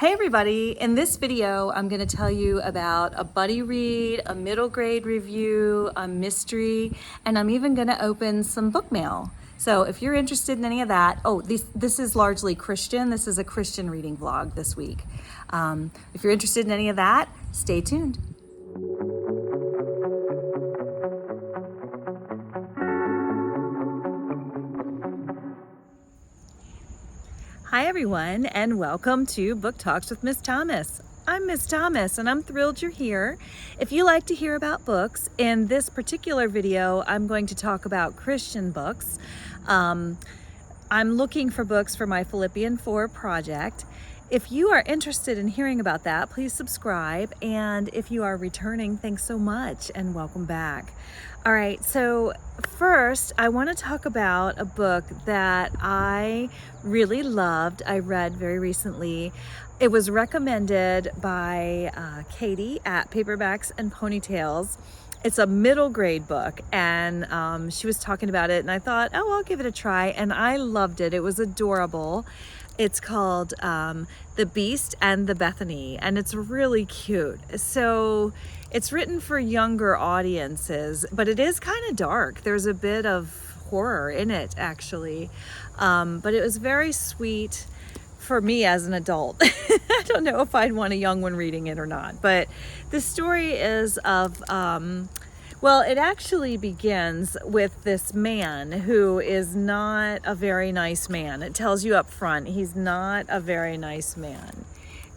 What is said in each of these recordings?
Hey everybody, in this video I'm going to tell you about a buddy read, a middle grade review, a mystery, and I'm even going to open some book mail. So if you're interested in any of that, this is largely Christian. This is a Christian reading vlog this week. If you're interested in any of that, stay tuned. Hi everyone, and welcome to Book Talks with Miss Thomas. I'm Miss Thomas and I'm thrilled you're here. If you like to hear about books, in this particular video I'm going to talk about Christian books. I'm looking for books for my Philippians 4 project. If you are interested in hearing about that, please subscribe, and if you are returning, thanks so much and welcome back. All right, so first I want to talk about a book that I really loved. I read very recently. It was recommended by Katie at Paperbacks and Ponytails. It's a middle grade book, and she was talking about it, and I thought, oh, I'll give it a try, and I loved it. It was adorable. It's called The Beast and the Bethany, and it's really cute. So it's written for younger audiences, but it is kind of dark. There's a bit of horror in it, actually. But it was very sweet for me as an adult. I don't know if I'd want a young one reading it or not, but the story is of well, it actually begins with this man who is not a very nice man. It tells you up front, he's not a very nice man.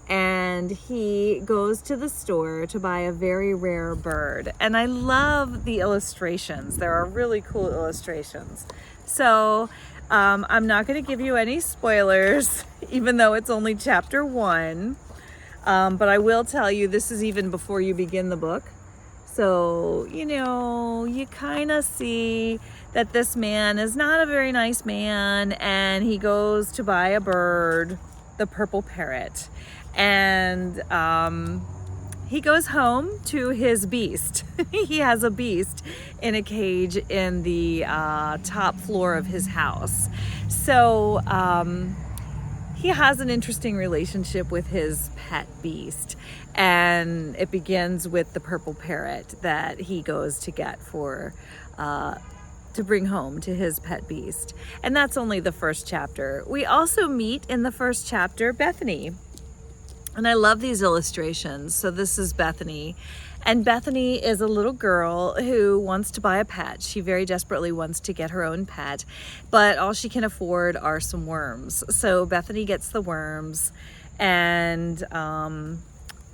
And he goes to the store to buy a very rare bird. And I love the illustrations. There are really cool illustrations. So I'm not going to give you any spoilers, even though it's only chapter 1. But I will tell you, this is even before you begin the book. So, you know, you kind of see that this man is not a very nice man, and he goes to buy a bird, the purple parrot, and he goes home to his beast. He has a beast in a cage in the top floor of his house. So he has an interesting relationship with his pet beast, and it begins with the purple parrot that he goes to get for to bring home to his pet beast. And that's only the first chapter. We also meet in the first chapter Bethany, and I love these illustrations. So this is Bethany, and Bethany is a little girl who wants to buy a pet. She very desperately wants to get her own pet, but all she can afford are some worms. So Bethany gets the worms, and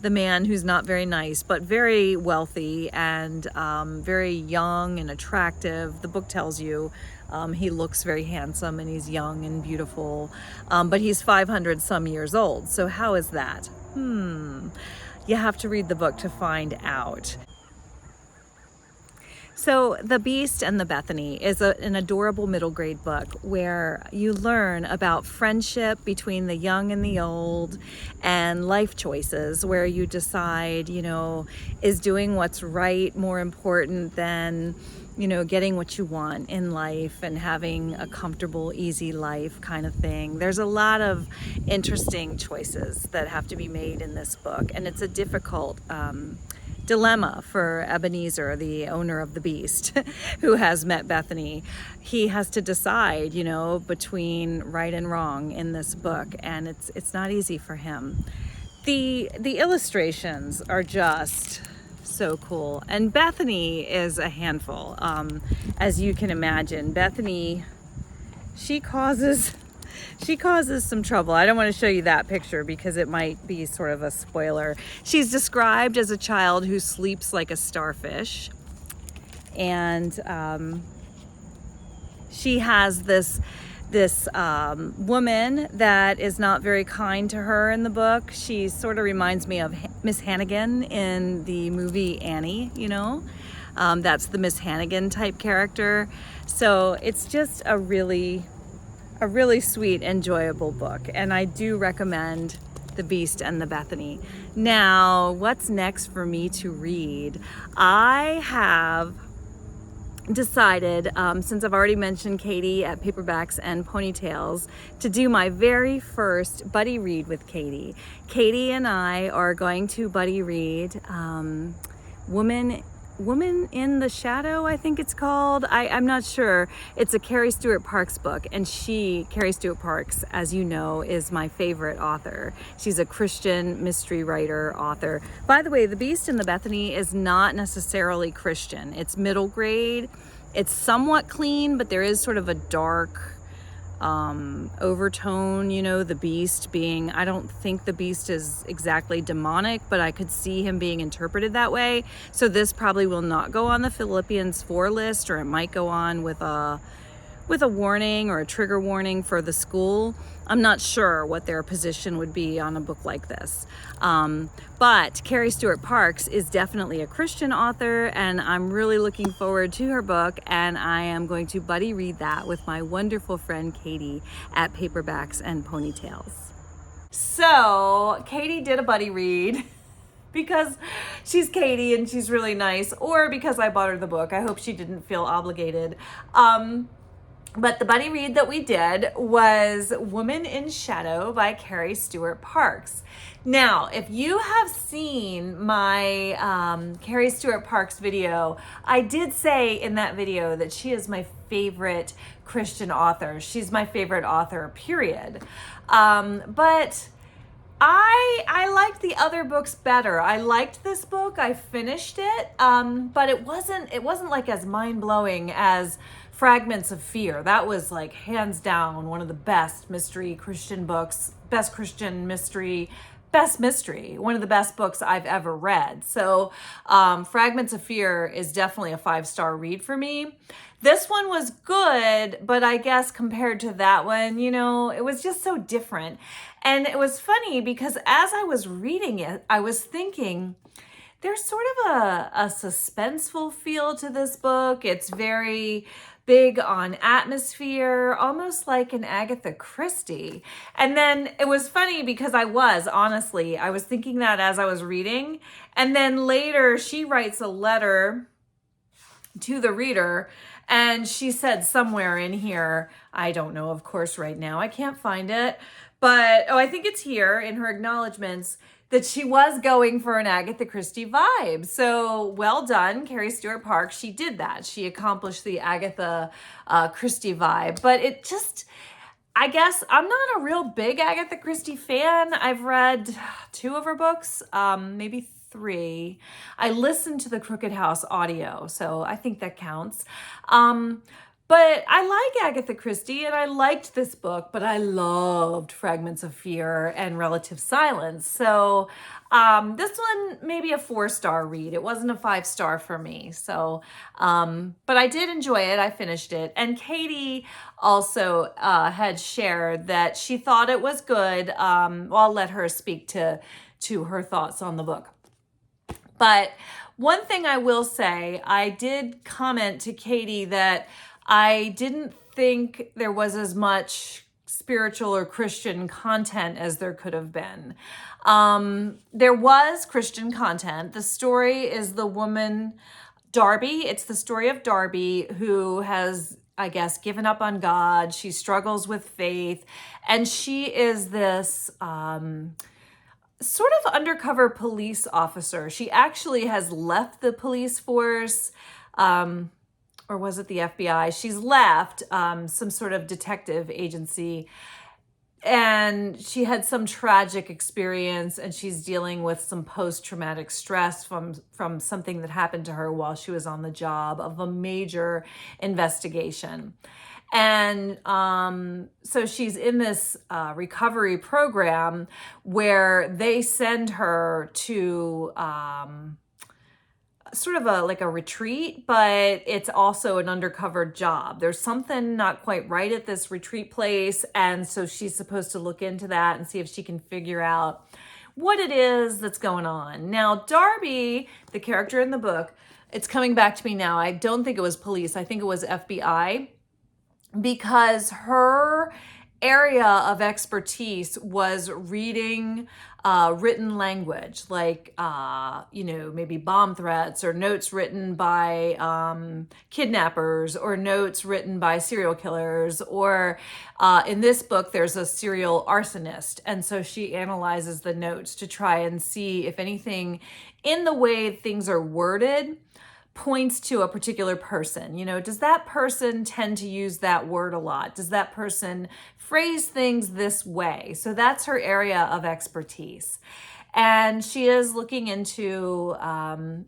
the man, who's not very nice but very wealthy and very young and attractive, the book tells you he looks very handsome and he's young and beautiful, but he's 500 some years old. So how is that? You have to read the book to find out. So The Beast and the Bethany is an adorable middle grade book where you learn about friendship between the young and the old, and life choices where you decide, you know, is doing what's right more important than, you know, getting what you want in life and having a comfortable, easy life kind of thing. There's a lot of interesting choices that have to be made in this book, and it's a difficult dilemma for Ebenezer, the owner of the beast, who has met Bethany. He has to decide, you know, between right and wrong in this book, and it's not easy for him. The illustrations are just so cool, and Bethany is a handful, as you can imagine. Bethany, she causes some trouble. I don't want to show you that picture because it might be sort of a spoiler. She's described as a child who sleeps like a starfish, and she has this woman that is not very kind to her in the book. She sort of reminds me of Miss Hannigan in the movie Annie, you know. That's the Miss Hannigan type character. So it's just a really sweet, enjoyable book, and I do recommend The Beast and the Bethany. Now, what's next for me to read? I have decided, since I've already mentioned Katie at Paperbacks and Ponytails, to do my very first buddy read with Katie. Katie and I are going to buddy read Woman in the Shadow, I think it's called. I'm not sure. It's a Carrie Stewart Parks book, and Carrie Stewart Parks, as you know, is my favorite author. She's a Christian mystery writer, author. By the way, The Beast in the Bethany is not necessarily Christian. It's middle grade. It's somewhat clean, but there is sort of a dark overtone, you know, the beast being, I don't think the beast is exactly demonic, but I could see him being interpreted that way. So this probably will not go on the Philippians 4 list, or it might go on with a warning or a trigger warning for the school. I'm not sure what their position would be on a book like this. But Carrie Stewart Parks is definitely a Christian author, and I'm really looking forward to her book, and I am going to buddy read that with my wonderful friend Katie at Paperbacks and Ponytails. So Katie did a buddy read because she's Katie and she's really nice, or because I bought her the book. I hope she didn't feel obligated. But the buddy read that we did was Woman in Shadow by Carrie Stewart Parks. Now, if you have seen my Carrie Stewart Parks video, I did say in that video that she is my favorite Christian author. She's my favorite author, period. But I liked the other books better. I liked this book. I finished it, but it wasn't like as mind-blowing as Fragments of Fear. That was like hands down one of the best mystery Christian books, best Christian mystery, best mystery, one of the best books I've ever read. So Fragments of Fear is definitely a 5-star read for me. This one was good, but I guess compared to that one, you know, it was just so different. And it was funny because as I was reading it, I was thinking, there's sort of a suspenseful feel to this book. It's very big on atmosphere, almost like an Agatha Christie. And then it was funny because I was thinking that as I was reading. And then later she writes a letter to the reader, and she said somewhere in here, I don't know, of course, right now, I can't find it, but I think it's here in her acknowledgments, that she was going for an Agatha Christie vibe. So well done, Carrie Stewart Parks. She did that. She accomplished the Agatha Christie vibe. But it just, I guess, I'm not a real big Agatha Christie fan. I've read 2 of her books, maybe 3. I listened to the Crooked House audio, so I think that counts. But I like Agatha Christie, and I liked this book, but I loved Fragments of Fear and Relative Silence. So this one, maybe a 4-star read. It wasn't a 5-star for me. So, but I did enjoy it. I finished it. And Katie also had shared that she thought it was good. Well, I'll let her speak to her thoughts on the book. But one thing I will say, I did comment to Katie that I didn't think there was as much spiritual or Christian content as there could have been. There was Christian content. The story is the woman, Darby. It's the story of Darby, who has, I guess, given up on God. She struggles with faith, and she is this sort of undercover police officer. She actually has left the police force, or was it the FBI? She's left some sort of detective agency, and she had some tragic experience, and she's dealing with some post-traumatic stress from something that happened to her while she was on the job of a major investigation. And so she's in this recovery program where they send her to sort of like a retreat, but it's also an undercover job. There's something not quite right at this retreat place, and so she's supposed to look into that and see if she can figure out what it is that's going on. Now, Darby, the character in the book, it's coming back to me now. I don't think it was police. I think it was FBI, because her area of expertise was reading written language, like, maybe bomb threats or notes written by kidnappers or notes written by serial killers. Or in this book, there's a serial arsonist. And so she analyzes the notes to try and see if anything in the way things are worded points to a particular person. Does that person tend to use that word a lot? Does that person phrase things this way? So that's her area of expertise. And she is looking into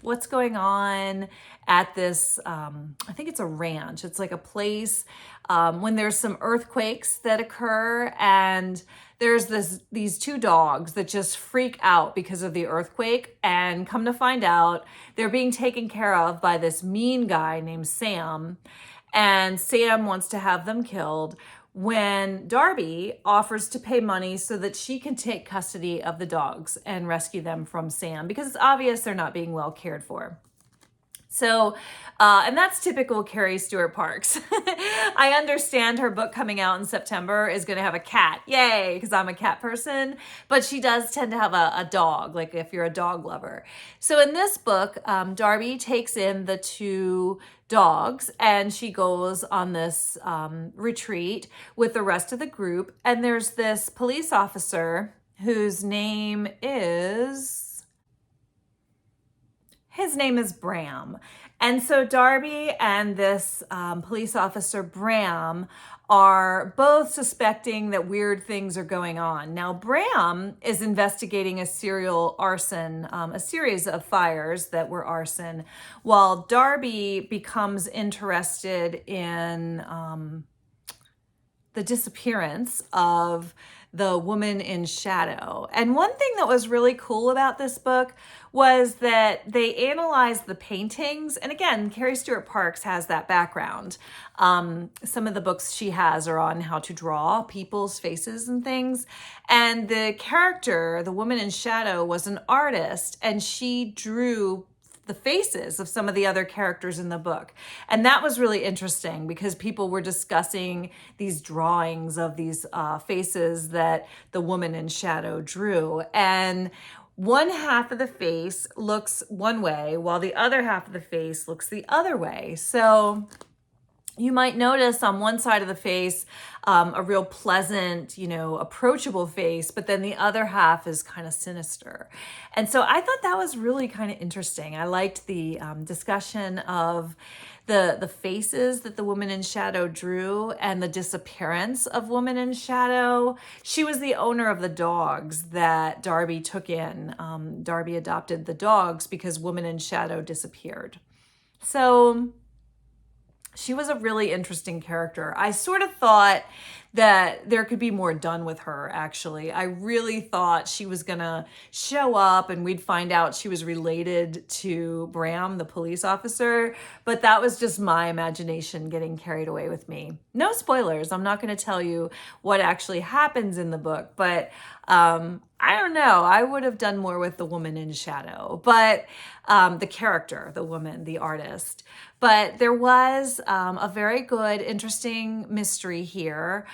what's going on at this, I think it's a ranch. It's like a place when there's some earthquakes that occur, and there's these two dogs that just freak out because of the earthquake, and come to find out they're being taken care of by this mean guy named Sam, and Sam wants to have them killed when Darby offers to pay money so that she can take custody of the dogs and rescue them from Sam, because it's obvious they're not being well cared for. So, and that's typical Carrie Stewart Parks. I understand her book coming out in September is going to have a cat. Yay, because I'm a cat person. But she does tend to have a dog, like if you're a dog lover. So in this book, Darby takes in the two dogs and she goes on this retreat with the rest of the group. And there's this police officer whose name is... His name is Bram. And so Darby and this police officer, Bram, are both suspecting that weird things are going on. Now, Bram is investigating a serial arson, a series of fires that were arson, while Darby becomes interested in the disappearance of the woman in shadow. And one thing that was really cool about this book was that they analyzed the paintings. And again, Carrie Stewart Parks has that background. Some of the books she has are on how to draw people's faces and things. And the character, the woman in shadow, was an artist, and she drew the faces of some of the other characters in the book. And that was really interesting because people were discussing these drawings of these faces that the woman in shadow drew. And one half of the face looks one way while the other half of the face looks the other way. So you might notice on one side of the face a real pleasant, approachable face, but then the other half is kind of sinister. And so I thought that was really kind of interesting. I liked the discussion of the faces that the woman in shadow drew and the disappearance of woman in shadow. She was the owner of the dogs that Darby took in. Darby adopted the dogs because woman in shadow disappeared. So she was a really interesting character. I sort of thought that there could be more done with her, actually. I really thought she was gonna show up and we'd find out she was related to Bram, the police officer, but that was just my imagination getting carried away with me. No spoilers. I'm not gonna tell you what actually happens in the book, but I don't know. I would have done more with the woman in shadow, but the character, the woman, the artist. But there was a very good, interesting mystery here.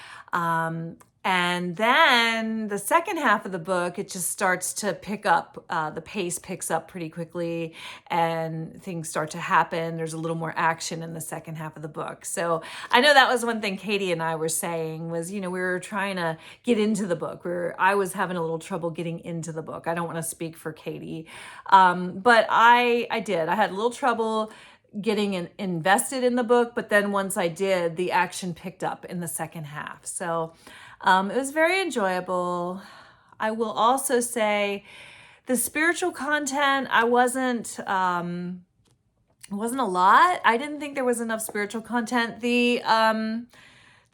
And then the second half of the book, it just starts to pick up, the pace picks up pretty quickly and things start to happen. There's a little more action in the second half of the book. So I know that was one thing Katie and I were saying was, we were trying to get into the book. I was having a little trouble getting into the book. I don't want to speak for Katie, but I did. I had a little trouble getting invested in the book, but then once I did, the action picked up in the second half. So it was very enjoyable. I will also say the spiritual content, it wasn't a lot. I didn't think there was enough spiritual content.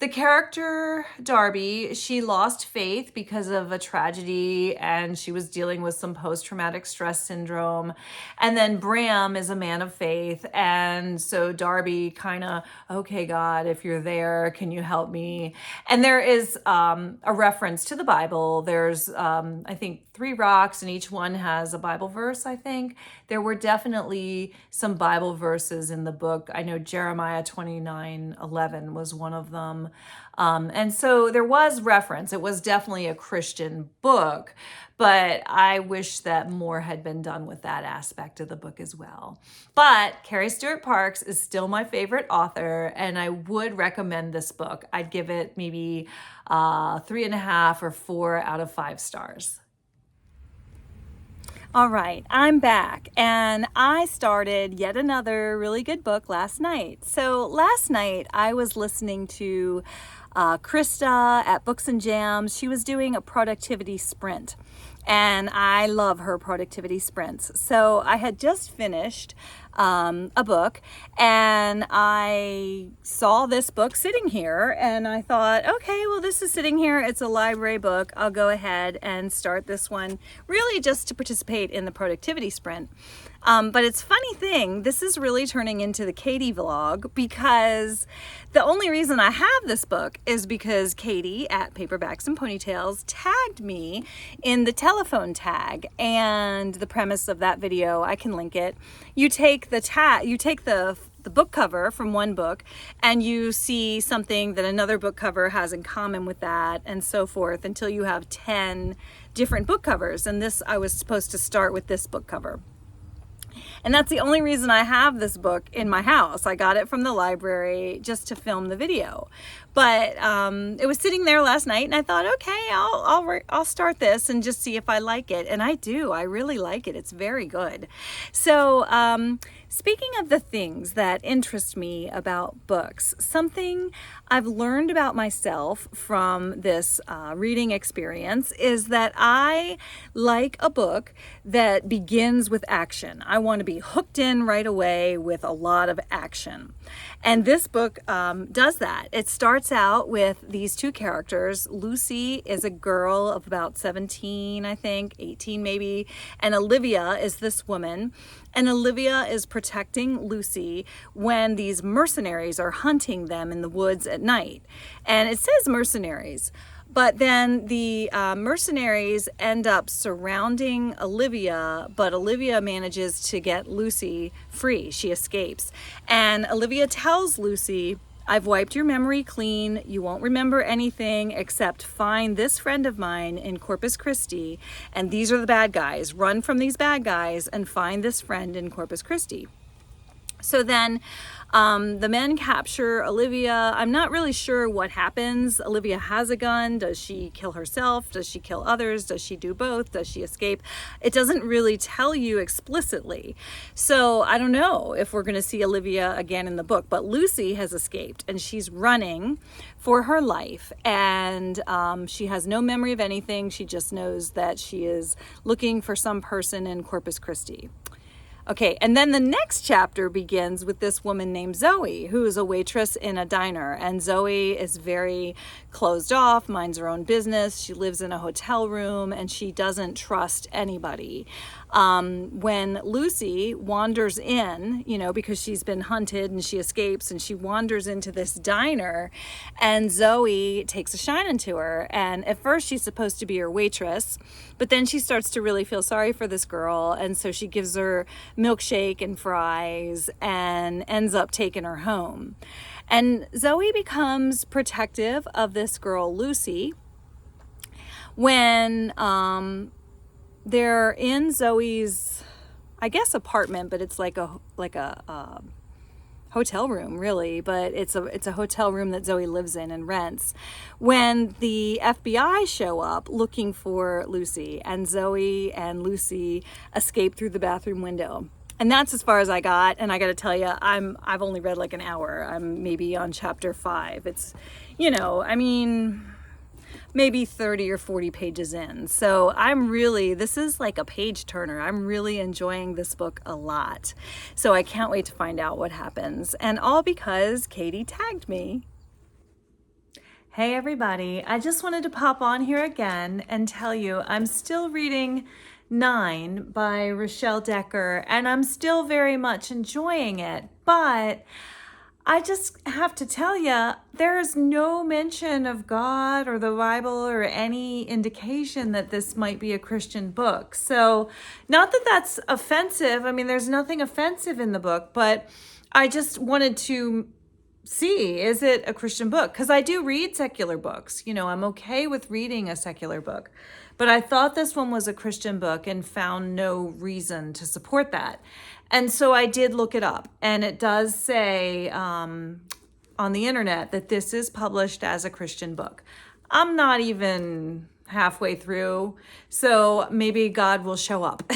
The character, Darby, she lost faith because of a tragedy and she was dealing with some post-traumatic stress syndrome. And then Bram is a man of faith. And so Darby kind of, okay, God, if you're there, can you help me? And there is a reference to the Bible. There's, I think, 3 rocks and each one has a Bible verse, I think. There were definitely some Bible verses in the book. I know Jeremiah 29:11 was one of them. And so there was reference. It was definitely a Christian book, but I wish that more had been done with that aspect of the book as well. But Carrie Stewart Parks is still my favorite author, and I would recommend this book. I'd give it maybe 3.5 or 4 out of 5 stars. All right, I'm back, and I started yet another really good book last night. So last night I was listening to Krista at Books and Jams. She was doing a productivity sprint, and I love her productivity sprints. So I had just finished a book, and I saw this book sitting here, and I thought, okay, well, this is sitting here. It's a library book. I'll go ahead and start this one, really just to participate in the productivity sprint. But it's a funny thing, this is really turning into the Katie vlog, because the only reason I have this book is because Katie at Paperbacks and Ponytails tagged me in the telephone tag. And the premise of that video, I can link it. You take the tag, you take the book cover from one book, and you see something that another book cover has in common with that, and so forth, until you have 10 different book covers. And this, I was supposed to start with this book cover. And that's the only reason I have this book in my house. I got it from the library just to film the video. But it was sitting there last night, and I thought, okay, I'll start this and just see if I like it. And I do. I really like it. It's very good. So speaking of the things that interest me about books, something I've learned about myself from this reading experience is that I like a book that begins with action. I want to be hooked in right away with a lot of action. And this book does that. It starts out with these two characters. Lucy is a girl of about 17, I think, 18 maybe, and Olivia is this woman. And Olivia is protecting Lucy when these mercenaries are hunting them in the woods at night. And it says mercenaries, but then the mercenaries end up surrounding Olivia, but Olivia manages to get Lucy free. She escapes. And Olivia tells Lucy, I've wiped your memory clean. You won't remember anything except find this friend of mine in Corpus Christi, and these are the bad guys. Run from these bad guys and find this friend in Corpus Christi. So then the men capture Olivia. I'm not really sure what happens. Olivia has a gun. Does she kill herself? Does she kill others? Does she do both? Does she escape? It doesn't really tell you explicitly. So I don't know if we're going to see Olivia again in the book, but Lucy has escaped and she's running for her life, and she has no memory of anything. She just knows that she is looking for some person in Corpus Christi. Okay, and then the next chapter begins with this woman named Zoe, who is a waitress in a diner. And Zoe is very closed off, minds her own business. She lives in a hotel room, and she doesn't trust anybody. When Lucy wanders in, because she's been hunted and she escapes, and she wanders into this diner, and Zoe takes a shine to her. And at first she's supposed to be her waitress, but then she starts to really feel sorry for this girl, and so she gives her milkshake and fries and ends up taking her home. And Zoe becomes protective of this girl, Lucy, when they're in Zoe's, I guess, apartment, but it's like a hotel room, really, but it's a hotel room that Zoe lives in and rents, when the FBI show up looking for Lucy, and Zoe and Lucy escape through the bathroom window. And that's as far as I got, and I got to tell you, I've only read like an hour. I'm maybe on chapter 5. It's, maybe 30 or 40 pages in. So this is like a page turner. I'm really enjoying this book a lot. So I can't wait to find out what happens. And all because Katie tagged me. Hey everybody, I just wanted to pop on here again and tell you I'm still reading 9 by Rochelle Decker, and I'm still very much enjoying it, but I just have to tell you, there is no mention of God or the Bible or any indication that this might be a Christian book. So not that that's offensive. I mean, there's nothing offensive in the book, but I just wanted to see, is it a Christian book? Because I do read secular books. You know, I'm okay with reading a secular book. But I thought this one was a Christian book and found no reason to support that. And so I did look it up. And it does say on the internet that this is published as a Christian book. I'm not even halfway through, so maybe God will show up.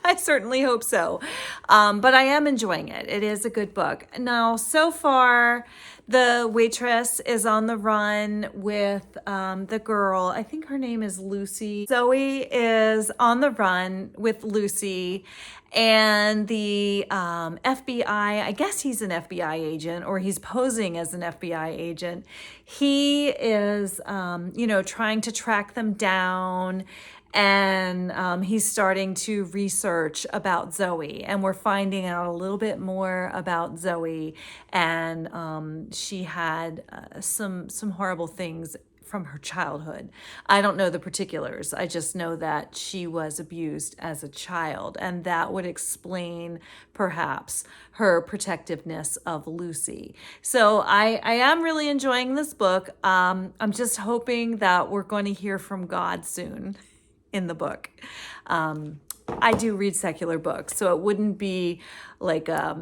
I certainly hope so. But I am enjoying it. It is a good book. Now, so far, the waitress is on the run with the girl. I think her name is Lucy. Zoe is on the run with Lucy. And the FBI, I guess he's an FBI agent, or he's posing as an FBI agent. He is, trying to track them down, and he's starting to research about Zoe. And we're finding out a little bit more about Zoe. And she had some horrible things from her childhood. I don't know the particulars. I just know that she was abused as a child, and that would explain perhaps her protectiveness of Lucy. So I am really enjoying this book. I'm just hoping that we're going to hear from God soon in the book. I do read secular books, so it wouldn't be like a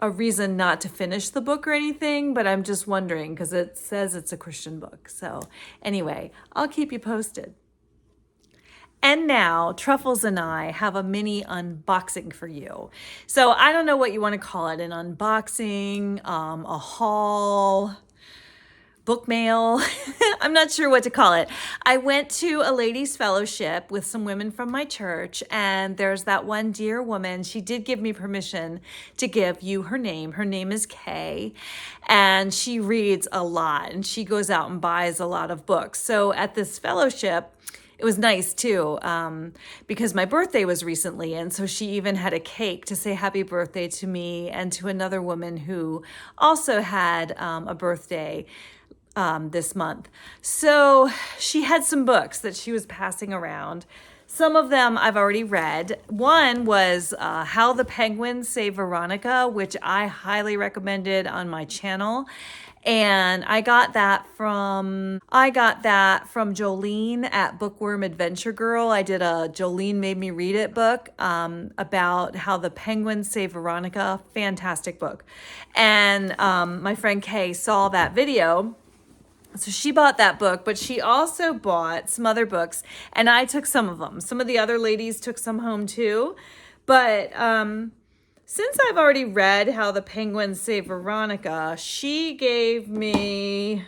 reason not to finish the book or anything, but I'm just wondering because it says it's a Christian book. So anyway, I'll keep you posted. And now Truffles and I have a mini unboxing for you. So I don't know what you want to call it, an unboxing, a haul, book mail. I'm not sure what to call it. I went to a ladies' fellowship with some women from my church, and there's that one dear woman. She did give me permission to give you her name. Her name is Kay, and she reads a lot, and she goes out and buys a lot of books. So at this fellowship, it was nice too, because my birthday was recently, and so she even had a cake to say happy birthday to me and to another woman who also had a birthday this month. So she had some books that she was passing around. Some of them I've already read. One was How the Penguins Save Veronica, which I highly recommended on my channel. And I got that from Jolene at Bookworm Adventure Girl. I did a Jolene Made Me Read It book about how the penguins save Veronica. Fantastic book. And my friend Kay saw that video. So she bought that book, but she also bought some other books, and I took some of them. Some of the other ladies took some home too. But since I've already read How the Penguins Save Veronica, she gave me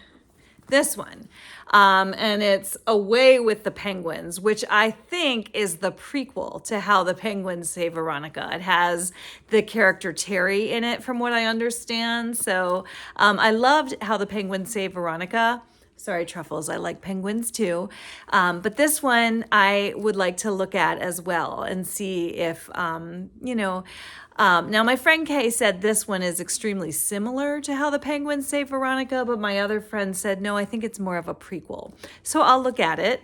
this one. And it's Away with the Penguins, which I think is the prequel to How the Penguins Save Veronica. It has the character Terry in it, from what I understand. So I loved How the Penguins Save Veronica. Sorry, Truffles, I like penguins too. But this one I would like to look at as well and see if, now my friend Kay said this one is extremely similar to How the Penguins Save Veronica, but my other friend said, no, I think it's more of a prequel. So I'll look at it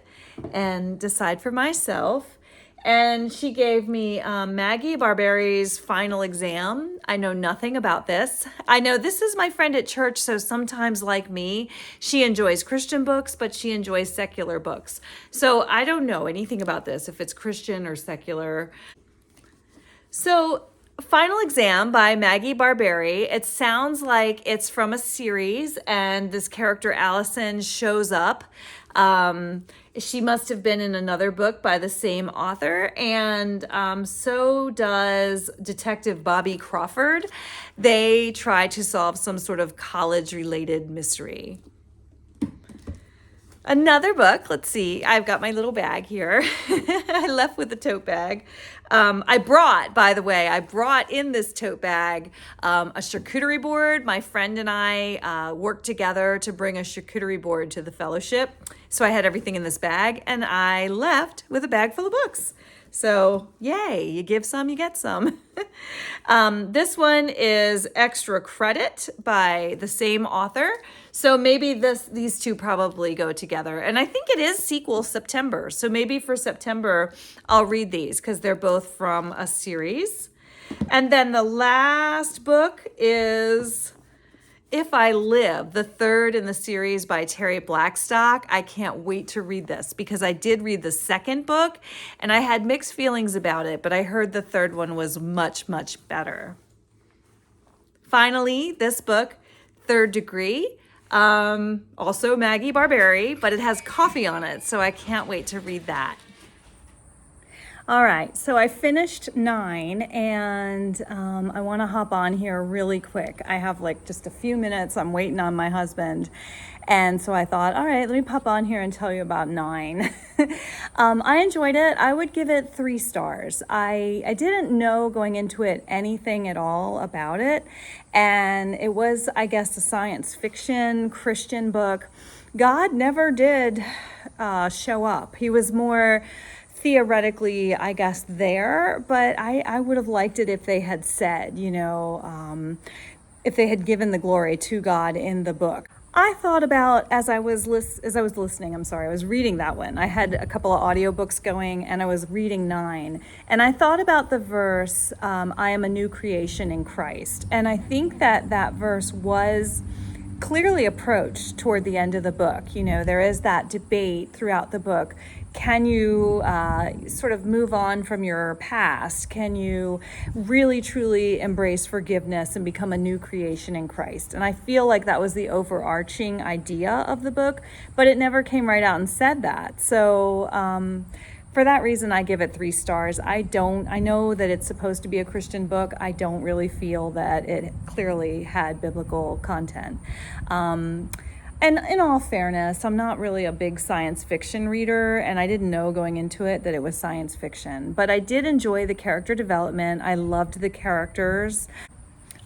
and decide for myself. And she gave me Maggie Barberry's Final Exam. I know nothing about this. I know this is my friend at church, so sometimes, like me, she enjoys Christian books, but she enjoys secular books. So I don't know anything about this, if it's Christian or secular. So Final Exam by Maggie Barberry. It sounds like it's from a series, and this character Allison shows up. She must have been in another book by the same author, and so does Detective Bobby Crawford. They try to solve some sort of college-related mystery. Another book, let's see, I've got my little bag here. I left with the tote bag. I brought in this tote bag a charcuterie board. My friend and I worked together to bring a charcuterie board to the fellowship. So I had everything in this bag, and I left with a bag full of books. So yay, you give some, you get some. This one is Extra Credit by the same author. So maybe these two probably go together. And I think it is sequel September. So maybe for September, I'll read these because they're both from a series. And then the last book is If I Live, the third in the series by Terry Blackstock. I can't wait to read this because I did read the second book and I had mixed feelings about it, but I heard the third one was much, much better. Finally, this book, Third Degree, also Maggie Barberi, but it has coffee on it, so I can't wait to read that. All right, so I finished 9 and I want to hop on here really quick. I have like just a few minutes. I'm waiting on my husband. And so I thought, all right, let me pop on here and tell you about 9. I enjoyed it. I would give it 3 stars. I didn't know going into it anything at all about it. And it was, I guess, a science fiction Christian book. God never did show up. He was more theoretically, I guess, there, but I would have liked it if they had said, if they had given the glory to God in the book. I thought about, as I was listening, I was reading that one. I had a couple of audiobooks going and I was reading 9. And I thought about the verse, I am a new creation in Christ. And I think that verse was clearly approached toward the end of the book. There is that debate throughout the book. Can you sort of move on from your past? Can you really, truly embrace forgiveness and become a new creation in Christ? And I feel like that was the overarching idea of the book, but it never came right out and said that. So for that reason, I give it 3 stars. I know that it's supposed to be a Christian book. I don't really feel that it clearly had biblical content. And in all fairness, I'm not really a big science fiction reader, and I didn't know going into it that it was science fiction. But I did enjoy the character development. I loved the characters.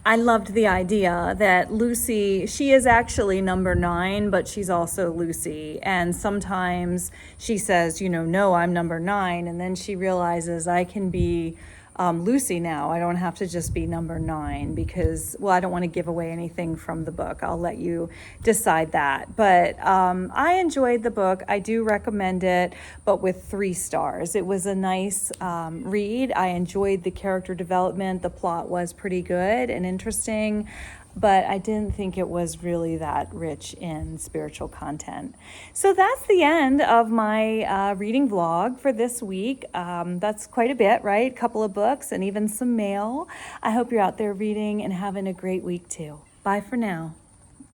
I loved the idea that Lucy, she is actually number 9, but she's also Lucy. And sometimes she says, no, I'm number 9. And then she realizes I can be Lucy now. I don't have to just be number 9 because, I don't want to give away anything from the book. I'll let you decide that. But I enjoyed the book. I do recommend it, but with 3 stars. It was a nice read. I enjoyed the character development. The plot was pretty good and interesting, but I didn't think it was really that rich in spiritual content. So that's the end of my reading vlog for this week. That's quite a bit, right? A couple of books and even some mail. I hope you're out there reading and having a great week too. Bye for now.